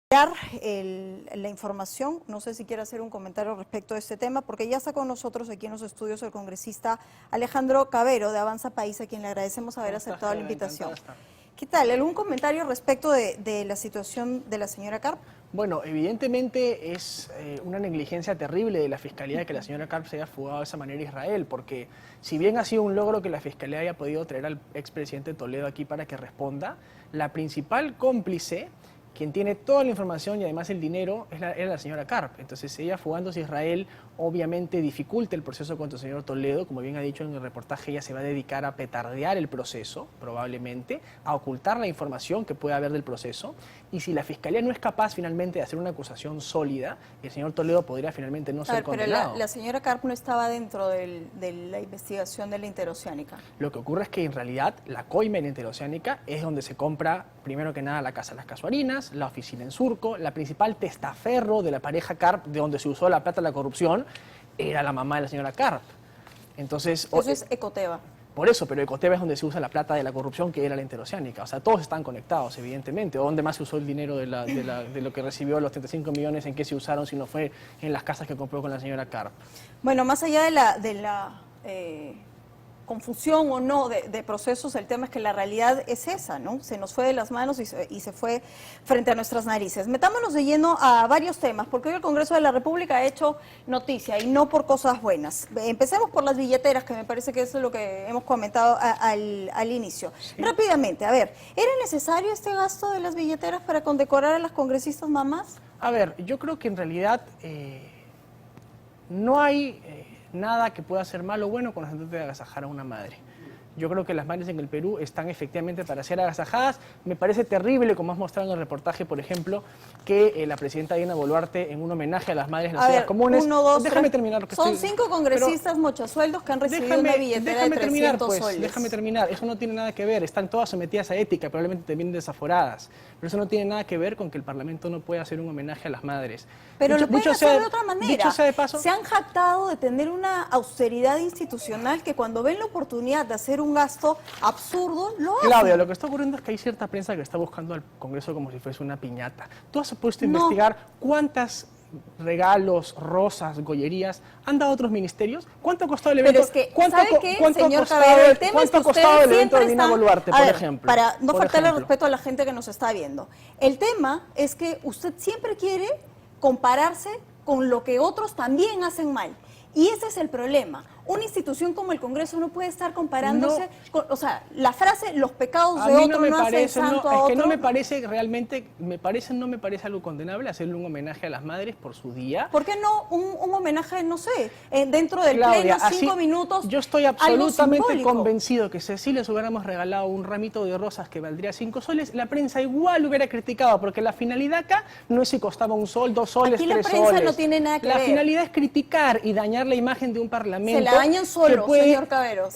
La información, no sé si quiere hacer un comentario respecto a este tema, porque ya está con nosotros aquí en los estudios el congresista Alejandro Cabero de Avanza País, a quien le agradecemos haber aceptado la invitación. ¿Qué tal? ¿Algún comentario respecto de la situación de la señora Karp? Bueno, evidentemente es una negligencia terrible de la Fiscalía que la señora Karp se haya fugado de esa manera a Israel, porque si bien ha sido un logro que la Fiscalía haya podido traer al expresidente Toledo aquí para que responda, la principal cómplice, quien tiene toda la información y además el dinero, era la señora Karp. Entonces ella fugándose a Israel obviamente dificulta el proceso contra el señor Toledo. Como bien ha dicho en el reportaje, ella se va a dedicar a petardear el proceso, probablemente, a ocultar la información que pueda haber del proceso. Y si la Fiscalía no es capaz finalmente de hacer una acusación sólida, el señor Toledo podría finalmente no ser condenado. Pero la señora Karp no estaba dentro de la investigación de la interoceánica. Lo que ocurre es que en realidad la coima en la interoceánica es donde se compra, primero que nada, la Casa de las Casuarinas, la oficina en Surco, la principal testaferro de la pareja Karp, de donde se usó la plata de la corrupción, era la mamá de la señora Karp. Entonces, eso es Ecoteva. Por eso, pero Ecoteva es donde se usa la plata de la corrupción, que era la interoceánica. O sea, todos están conectados, evidentemente. ¿Dónde más se usó el dinero de lo que recibió los 35 millones? ¿En qué se usaron si no fue en las casas que compró con la señora Karp? Bueno, más allá de la confusión o no de procesos, el tema es que la realidad es esa, ¿no? Se nos fue de las manos y se fue frente a nuestras narices. Metámonos de lleno a varios temas, porque hoy el Congreso de la República ha hecho noticia y no por cosas buenas. Empecemos por las billeteras, que me parece que eso es lo que hemos comentado al inicio. Sí. Rápidamente, a ver, ¿era necesario este gasto de las billeteras para condecorar a las congresistas mamás? A ver, yo creo que en realidad no hay nada que pueda ser malo o bueno con la gente de agasajar a una madre. Yo creo que las madres en el Perú están efectivamente para ser agasajadas. Me parece terrible, como has mostrado en el reportaje, por ejemplo, que la presidenta Dina Boluarte, en un homenaje a las madres en las ciudades comunes... Déjame terminar. Son 5 congresistas mochasueldos que han recibido una billetera de 300 soles. Déjame terminar. Eso no tiene nada que ver. Están todas sometidas a ética, probablemente también desaforadas. Pero eso no tiene nada que ver con que el Parlamento no pueda hacer un homenaje a las madres. Pero lo pueden hacer de otra manera. Dicho sea de paso, se han jactado de tener una austeridad institucional que cuando ven la oportunidad de hacer un gasto absurdo, lo hacen. Claudia, lo que está ocurriendo es que hay cierta prensa que está buscando al Congreso como si fuese una piñata. Tú has puesto a investigar cuántas regalos, rosas, gollerías han dado otros ministerios. ¿Cuánto ha costado el evento? Pero es que, ¿sabe qué, señor Cabero? El tema es que costado el evento de Dina Boluarte, por ejemplo? Para no faltarle respeto a la gente que nos está viendo. El tema es que usted siempre quiere compararse con lo que otros también hacen mal. Y ese es el problema. Una institución como el Congreso no puede estar comparándose con, o sea, la frase, los pecados de otro no hacen santo a otro. Es que no me parece realmente, no me parece algo condenable hacerle un homenaje a las madres por su día. ¿Por qué no un homenaje, no sé, dentro del pleno, 5 minutos? Yo estoy absolutamente convencido que si les hubiéramos regalado un ramito de rosas que valdría 5 soles, la prensa igual hubiera criticado, porque la finalidad acá no es si costaba 1 sol, 2 soles, 3 soles. Aquí la prensa no tiene nada que ver. La finalidad es criticar y dañar la imagen de un parlamento. Dañan solo, señor Cabero.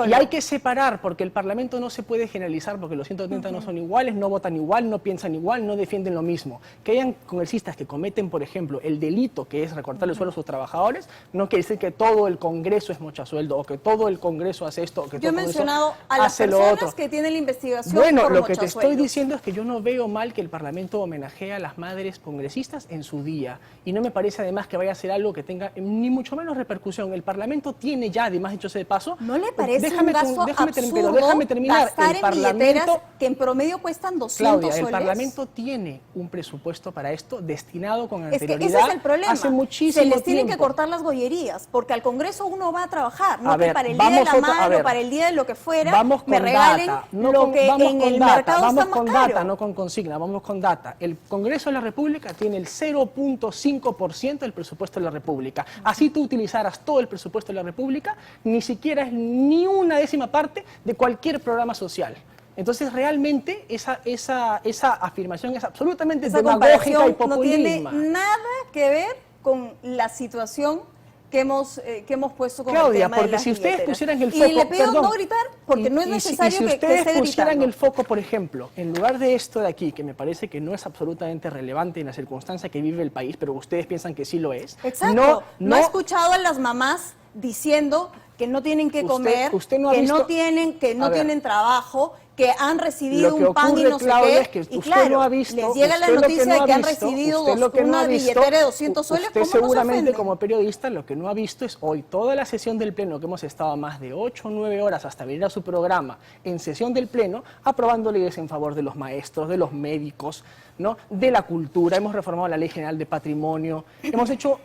Y hay que separar, porque el Parlamento no se puede generalizar, porque los 130 no son iguales, no votan igual, no piensan igual, no defienden lo mismo. Que hayan congresistas que cometen, por ejemplo, el delito que es recortar el sueldo a sus trabajadores, no quiere decir que todo el Congreso es mochasueldo, o que todo el Congreso hace esto, o que todo el Congreso hace lo otro. Yo he mencionado a las personas que tienen la investigación por Bueno, lo que te estoy diciendo es que yo no veo mal que el Parlamento homenajee a las madres congresistas en su día. Y no me parece además que vaya a ser algo que tenga ni mucho menos repercusión. El Parlamento tiene ya, además dicho sea de paso... ¿No le parece un gasto absurdo déjame terminar. Gastar en billeteras que en promedio cuestan 200 Claudia, soles? El Parlamento tiene un presupuesto para esto destinado con anterioridad. Es que ese es el problema. Hace muchísimo Se les tienen tiempo. que cortar las gollerías, porque al Congreso uno va a trabajar, no que para el día de la madre o para el día de lo que fuera, me regalen lo que en el mercado está más caro. Data, no con consigna, vamos con data. El Congreso de la República tiene el 0.5% del presupuesto de la República. Así tú utilizaras todo el presupuesto de la República, ni siquiera es ni una décima parte de cualquier programa social. Entonces, realmente, esa afirmación es absolutamente demagógica y populista. No tiene nada que ver con la situación que hemos puesto con Claudia, el tema de las porque si ustedes billeteras. pusieran el foco... Y le pido no gritar, porque no es necesario que esté gritando. Si ustedes pusieran el foco, por ejemplo, en lugar de esto de aquí, que me parece que no es absolutamente relevante en la circunstancia que vive el país, pero ustedes piensan que sí lo es. Exacto. No he escuchado a las mamás diciendo que no tienen que comer, que no tienen trabajo, que han recibido Lo que un pan y ocurre, no sé Claudia, qué, es que y usted claro, no ha visto, les llega la usted lo noticia no de ha que han visto, recibido usted lo que no una ha visto, billetera de 200 soles. usted ¿Cómo no se seguramente ofenden? como periodista lo que no ha visto es hoy toda la sesión del Pleno, que hemos estado más de 8 o 9 horas hasta venir a su programa en sesión del Pleno, aprobando leyes en favor de los maestros, de los médicos, ¿no?, de la cultura. Hemos reformado la Ley General de Patrimonio, hemos hecho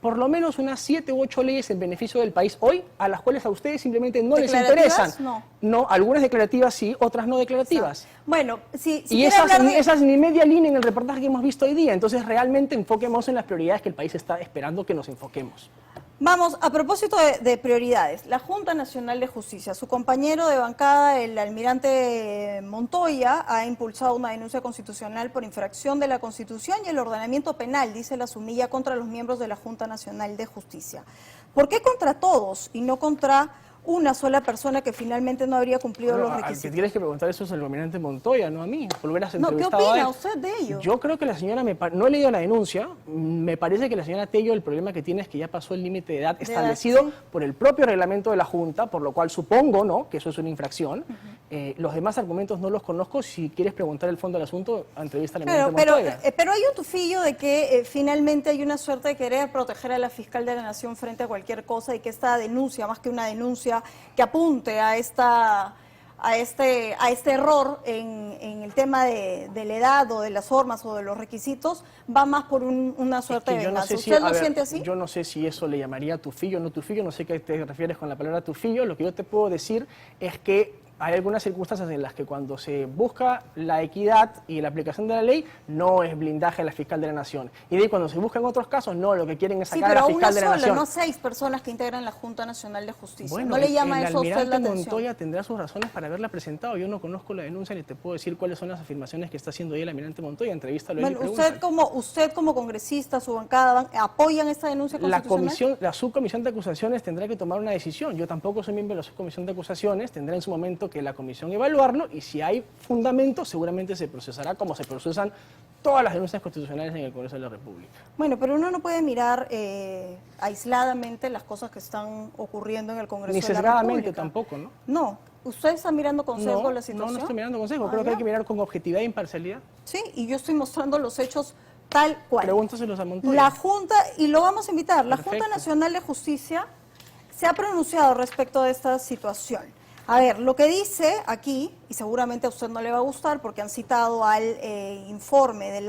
por lo menos unas 7 u 8 leyes en beneficio del país hoy, a las cuales a ustedes simplemente no les interesan. No, algunas declarativas sí, otras no declarativas. Bueno, si y esas ni media línea en el reportaje que hemos visto hoy día. Entonces realmente enfoquemos en las prioridades que el país está esperando que nos enfoquemos. Vamos, a propósito de prioridades, la Junta Nacional de Justicia, su compañero de bancada, el almirante Montoya, ha impulsado una denuncia constitucional por infracción de la Constitución y el ordenamiento penal, dice la Sumilla, contra los miembros de la Junta Nacional de Justicia. ¿Por qué contra todos y no contra una sola persona que finalmente no habría cumplido los requisitos? Al que tienes que preguntar eso es el almirante Montoya, no a mí. Por hubieras ¿Qué opina usted de ello? Yo creo que la señora, no he leído la denuncia, me parece que la señora Tello, el problema que tiene es que ya pasó el límite de edad establecido por el propio reglamento de la Junta, por lo cual supongo, ¿no?, que eso es una infracción. Los demás argumentos no los conozco. Si quieres preguntar el fondo del asunto, entrevista al almirante Montoya. Pero hay un tufillo de que finalmente hay una suerte de querer proteger a la fiscal de la Nación frente a cualquier cosa y que esta denuncia, más que una denuncia que apunte a este error en el tema de la edad o de las formas o de los requisitos, va más por una suerte de venganza. ¿Usted lo siente así? Yo no sé si eso le llamaría tufillo o no tufillo, no sé qué te refieres con la palabra tufillo. Lo que yo te puedo decir es que hay algunas circunstancias en las que cuando se busca la equidad y la aplicación de la ley, no es blindaje a la fiscal de la Nación. Y de ahí cuando se busca en otros casos, no, lo que quieren es sacar a la fiscal de la Nación. Sí, pero una sola, no 6 personas que integran la Junta Nacional de Justicia. Bueno, ¿No le llama eso a usted la atención? El almirante Montoya tendrá sus razones para haberla presentado. Yo no conozco la denuncia ni te puedo decir cuáles son las afirmaciones que está haciendo hoy el almirante Montoya. Entrevístalo y usted como congresista, su bancada, ¿apoyan esta denuncia constitucional? La subcomisión de acusaciones tendrá que tomar una decisión. Yo tampoco soy miembro de la subcomisión de acusaciones. Tendrá en su momento que la comisión evaluarlo, y si hay fundamento seguramente se procesará como se procesan todas las denuncias constitucionales en el Congreso de la República. Bueno, pero uno no puede mirar aisladamente las cosas que están ocurriendo en el Congreso de la República. Ni sesgadamente tampoco, ¿no? No. ¿Usted está mirando con sesgo la situación? No estoy mirando con sesgo. Creo que hay que mirar con objetividad e imparcialidad. Sí, y yo estoy mostrando los hechos tal cual. Pregúntaselos a Montoya. La Junta, y lo vamos a invitar, la Junta Nacional de Justicia se ha pronunciado respecto de esta situación. A ver, lo que dice aquí, y seguramente a usted no le va a gustar porque han citado al informe de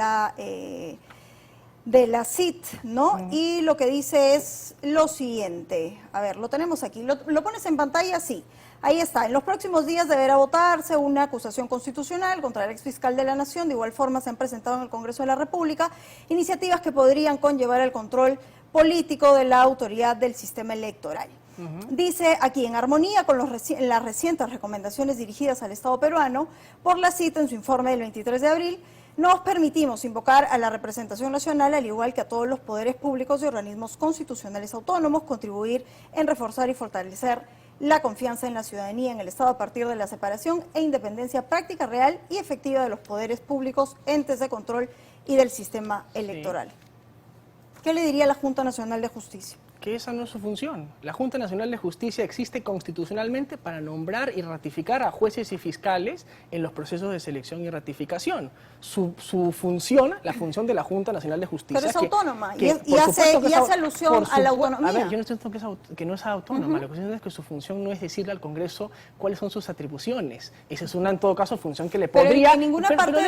la CIT, ¿no? Y lo que dice es lo siguiente. A ver, lo tenemos aquí. ¿Lo pones en pantalla? Sí. Ahí está. En los próximos días deberá votarse una acusación constitucional contra el exfiscal de la Nación. De igual forma se han presentado en el Congreso de la República iniciativas que podrían conllevar el control político de la autoridad del sistema electoral. Dice aquí, en armonía con las recientes recomendaciones dirigidas al Estado peruano por la CIT en su informe del 23 de abril, nos permitimos invocar a la representación nacional, al igual que a todos los poderes públicos y organismos constitucionales autónomos, contribuir en reforzar y fortalecer la confianza en la ciudadanía en el Estado a partir de la separación e independencia práctica, real y efectiva de los poderes públicos, entes de control y del sistema electoral. Sí. ¿Qué le diría la Junta Nacional de Justicia? Que esa no es su función. La Junta Nacional de Justicia existe constitucionalmente para nombrar y ratificar a jueces y fiscales en los procesos de selección y ratificación. Su función, la función de la Junta Nacional de Justicia... Pero es autónoma y hace alusión a la autonomía. A ver, yo no estoy diciendo que no es autónoma. La cuestión es que su función no es decirle al Congreso cuáles son sus atribuciones. Esa es una, en todo caso, función que le podría... Pero en ninguna parte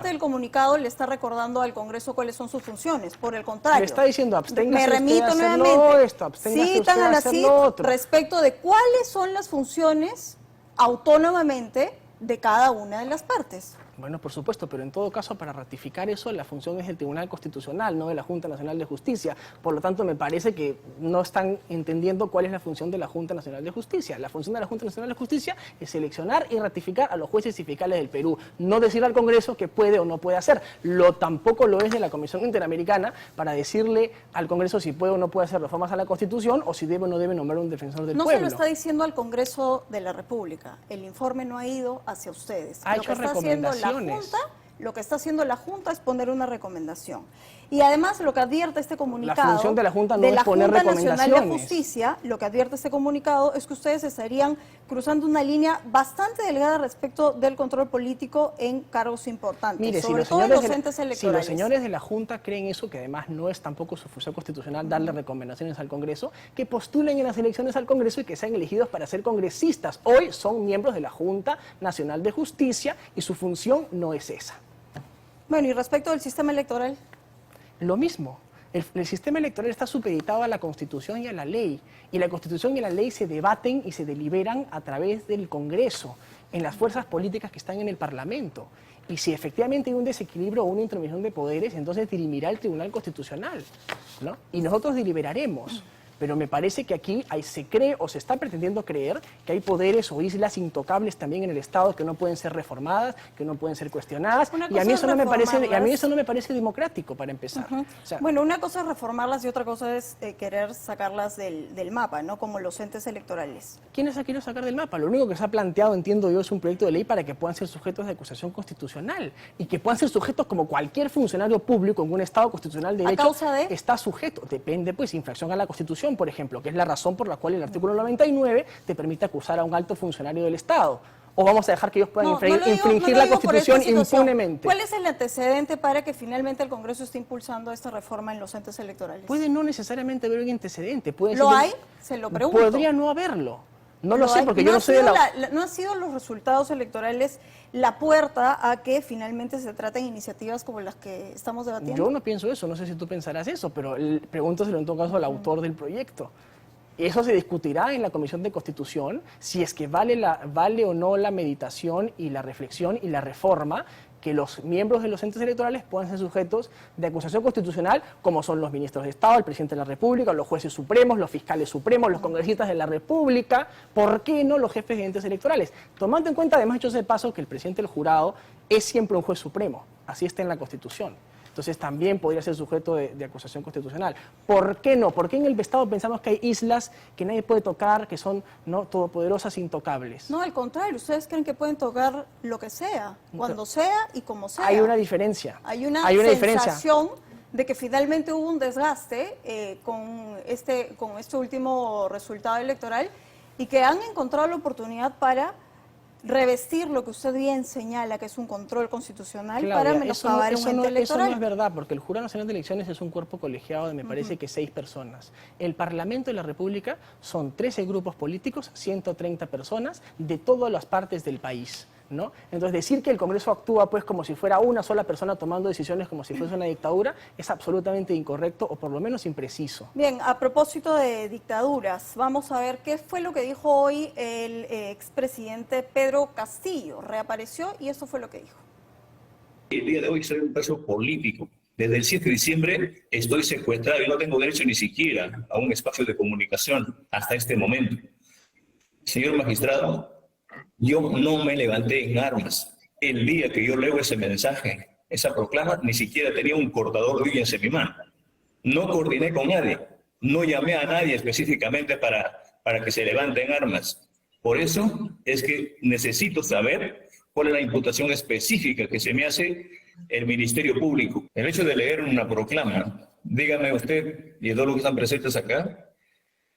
del comunicado le está recordando al Congreso cuáles son sus funciones. Por el contrario. Le está diciendo, absténgase. Me remito nuevamente. Citan a la CIT respecto de cuáles son las funciones autónomamente de cada una de las partes. Bueno, por supuesto, pero en todo caso, para ratificar eso, la función es del Tribunal Constitucional, no de la Junta Nacional de Justicia. Por lo tanto, me parece que no están entendiendo cuál es la función de la Junta Nacional de Justicia. La función de la Junta Nacional de Justicia es seleccionar y ratificar a los jueces y fiscales del Perú, no decirle al Congreso qué puede o no puede hacer. Tampoco lo es de la Comisión Interamericana para decirle al Congreso si puede o no puede hacer reformas a la Constitución o si debe o no debe nombrar un defensor del pueblo. No se lo está diciendo al Congreso de la República. El informe no ha ido hacia ustedes. Ha hecho recomendaciones. La Junta Lo que está haciendo la Junta es poner una recomendación. Y además lo que advierte este comunicado... La función de la Junta no de es la poner Junta Nacional de recomendaciones. Justicia, lo que advierte este comunicado es que ustedes estarían cruzando una línea bastante delgada respecto del control político en cargos importantes, Mire, sobre si todo en los los entes si electorales. los señores de la Junta creen eso, que además no es tampoco su función constitucional darle recomendaciones al Congreso, que postulen en las elecciones al Congreso y que sean elegidos para ser congresistas. Hoy son miembros de la Junta Nacional de Justicia y su función no es esa. Bueno, y respecto del sistema electoral... Lo mismo. El sistema electoral está supeditado a la Constitución y a la ley. Y la Constitución y la ley se debaten y se deliberan a través del Congreso, en las fuerzas políticas que están en el Parlamento. Y si efectivamente hay un desequilibrio o una intromisión de poderes, entonces dirimirá el Tribunal Constitucional, ¿no? Y nosotros deliberaremos. Pero me parece que aquí se cree o se está pretendiendo creer que hay poderes o islas intocables también en el Estado que no pueden ser reformadas, que no pueden ser cuestionadas. Y a mí eso no me parece democrático, para empezar. O sea, bueno, una cosa es reformarlas y otra cosa es querer sacarlas del mapa, ¿no? Como los entes electorales. ¿quiénes ha querido sacar del mapa? Lo único que se ha planteado, entiendo yo, es un proyecto de ley para que puedan ser sujetos de acusación constitucional y que puedan ser sujetos como cualquier funcionario público en un Estado constitucional de derecho. ¿A causa de? Está sujeto. Depende, pues, infracción a la Constitución, por ejemplo, que es la razón por la cual el artículo 99 te permite acusar a un alto funcionario del Estado. ¿O vamos a dejar que ellos puedan infringir la Constitución impunemente? ¿Cuál es el antecedente para que finalmente el Congreso esté impulsando esta reforma en los entes electorales? Puede no necesariamente haber un antecedente. ¿Lo hay? Se lo pregunto. Podría no haberlo. No lo sé, porque yo no soy de ¿No han sido los resultados electorales la puerta a que finalmente se traten iniciativas como las que estamos debatiendo? Yo no pienso eso, no sé si tú pensarás eso, pero pregúntaselo en todo caso al autor del proyecto. Eso se discutirá en la Comisión de Constitución, si es que vale o no la meditación y la reflexión y la reforma, que los miembros de los entes electorales puedan ser sujetos de acusación constitucional, como son los ministros de Estado, el presidente de la República, los jueces supremos, los fiscales supremos, los congresistas de la República. ¿Por qué no los jefes de entes electorales? Tomando en cuenta, además, hecho ese paso, que el presidente del jurado es siempre un juez supremo. Así está en la Constitución. Entonces también podría ser sujeto de acusación constitucional. ¿Por qué no? ¿Por qué en el Estado pensamos que hay islas que nadie puede tocar, que son todopoderosas, intocables? No, al contrario, ustedes creen que pueden tocar lo que sea, cuando sea y como sea. Hay una diferencia. Hay una diferencia de que finalmente hubo un desgaste con este último resultado electoral y que han encontrado la oportunidad para revestir lo que usted bien señala, que es un control constitucional, Claudia, para menoscabar un ente electoral. Eso no es verdad, porque el Jurado Nacional de Elecciones es un cuerpo colegiado de, me parece que 6 personas. El Parlamento de la República son 13 grupos políticos, 130 personas, de todas las partes del país, ¿no? Entonces, decir que el Congreso actúa pues como si fuera una sola persona tomando decisiones como si fuese una dictadura es absolutamente incorrecto o por lo menos impreciso. Bien, a propósito de dictaduras, vamos a ver qué fue lo que dijo hoy el expresidente Pedro Castillo. Reapareció y eso fue lo que dijo. El día de hoy soy un preso político. Desde el 7 de diciembre estoy secuestrado y no tengo derecho ni siquiera a un espacio de comunicación hasta este momento. Señor magistrado, yo no me levanté en armas. El día que yo leo ese mensaje, esa proclama, ni siquiera tenía un cortador de uñas en mi mano. No coordiné con nadie. No llamé a nadie específicamente para que se levanten armas. Por eso es que necesito saber cuál es la imputación específica que se me hace el Ministerio Público. El hecho de leer una proclama, dígame usted y todos los que están presentes acá,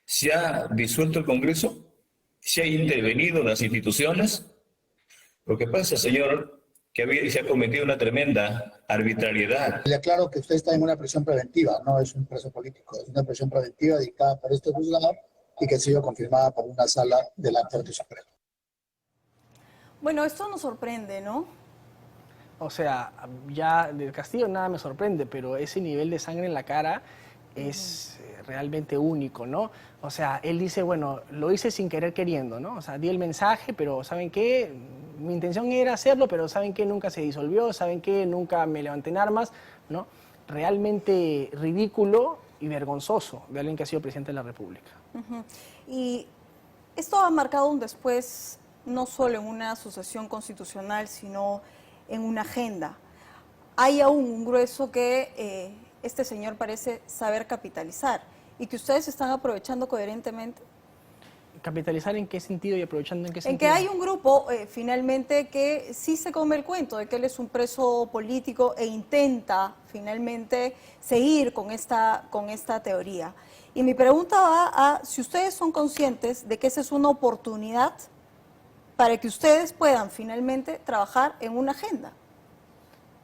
¿se ha disuelto el Congreso? ¿Se ha intervenido las instituciones? Lo que pasa, señor, que se ha cometido una tremenda arbitrariedad. Le aclaro que usted está en una prisión preventiva, no es un preso político, es una prisión preventiva dictada por este juzgado y que ha sido confirmada por una sala de la Corte Suprema. Bueno, esto nos sorprende, ¿no? O sea, ya del Castillo nada me sorprende, pero ese nivel de sangre en la cara es realmente único, ¿no? O sea, él dice, bueno, lo hice sin querer queriendo, ¿no? O sea, di el mensaje, pero ¿saben qué? Mi intención era hacerlo, pero ¿saben qué? Nunca se disolvió, ¿saben qué? Nunca me levanté en armas, ¿no? Realmente ridículo y vergonzoso de alguien que ha sido presidente de la República. Y esto ha marcado un después, no solo en una sucesión constitucional, sino en una agenda. Hay aún un grueso que este señor parece saber capitalizar y que ustedes están aprovechando coherentemente. ¿Capitalizar en qué sentido y aprovechando en qué sentido? En que hay un grupo, finalmente, que sí se come el cuento de que él es un preso político e intenta, finalmente, seguir con esta teoría. Y mi pregunta va a si ustedes son conscientes de que esa es una oportunidad para que ustedes puedan, finalmente, trabajar en una agenda.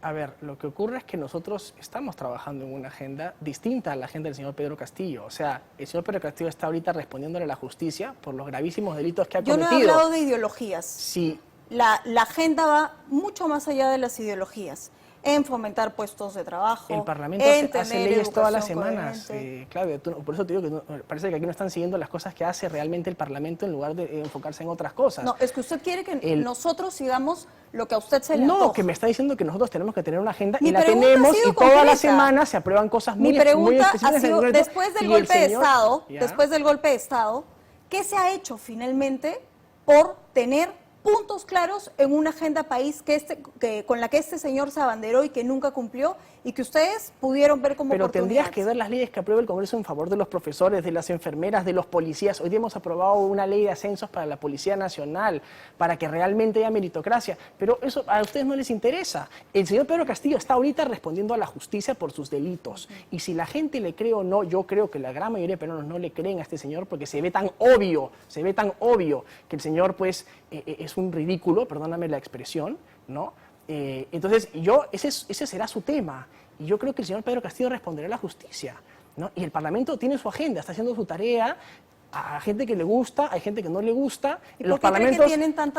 A ver, lo que ocurre es que nosotros estamos trabajando en una agenda distinta a la agenda del señor Pedro Castillo. O sea, el señor Pedro Castillo está ahorita respondiéndole a la justicia por los gravísimos delitos que ha cometido. Yo no he hablado de ideologías. Sí. La agenda va mucho más allá de las ideologías, en fomentar puestos de trabajo, El Parlamento en hace tener leyes todas las educación semanas, coherente. Claudia. Por eso te digo que parece que aquí no están siguiendo las cosas que hace realmente el Parlamento en lugar de enfocarse en otras cosas. No, es que usted quiere que nosotros sigamos lo que a usted se le No, antoja. que me está diciendo que nosotros tenemos que tener una agenda Mi y la pregunta tenemos ha sido y todas las concreta. semanas se aprueban cosas muy Mi pregunta específicas ha sido, en concreto, después del y el golpe de señor- Estado, ¿Ya? después del golpe de Estado, ¿qué se ha hecho finalmente por tener puntos claros en una agenda país con la que este señor se abanderó y que nunca cumplió y que ustedes pudieron ver como Pero oportunidad? tendrías que ver las leyes que aprueba el Congreso en favor de los profesores, de las enfermeras, de los policías. Hoy día hemos aprobado una ley de ascensos para la Policía Nacional, para que realmente haya meritocracia. Pero eso a ustedes no les interesa. El señor Pedro Castillo está ahorita respondiendo a la justicia por sus delitos. Y si la gente le cree o no, yo creo que la gran mayoría de peruanos no le creen a este señor porque se ve tan obvio que el señor pues es un ridículo, perdóname la expresión, ¿no? Entonces, ese será su tema. Y yo creo que el señor Pedro Castillo responderá a la justicia, ¿no? Y el Parlamento tiene su agenda, está haciendo su tarea. A gente que le gusta, hay gente que no le gusta. ¿Y por qué cree que tienen tan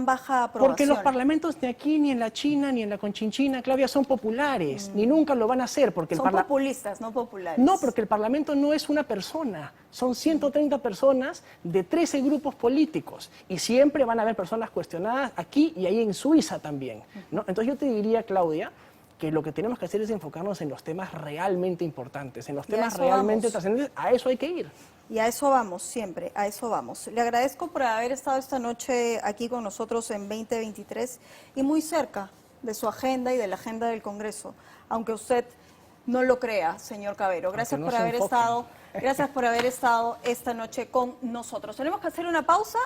baja aprobación? Porque los parlamentos ni aquí, ni en la China, ni en la Conchinchina, Claudia, son populares, ni nunca lo van a hacer. Porque son populistas, no populares. No, porque el Parlamento no es una persona, son 130 personas de 13 grupos políticos y siempre van a haber personas cuestionadas aquí y ahí en Suiza también, ¿no? Entonces yo te diría, Claudia, que lo que tenemos que hacer es enfocarnos en los temas realmente importantes, en los temas realmente trascendentes. A eso hay que ir. Y a eso vamos, siempre, a eso vamos. Le agradezco por haber estado esta noche aquí con nosotros en 2023 y muy cerca de su agenda y de la agenda del Congreso, aunque usted no lo crea, señor Cavero. Gracias por haber estado esta noche con nosotros. Tenemos que hacer una pausa.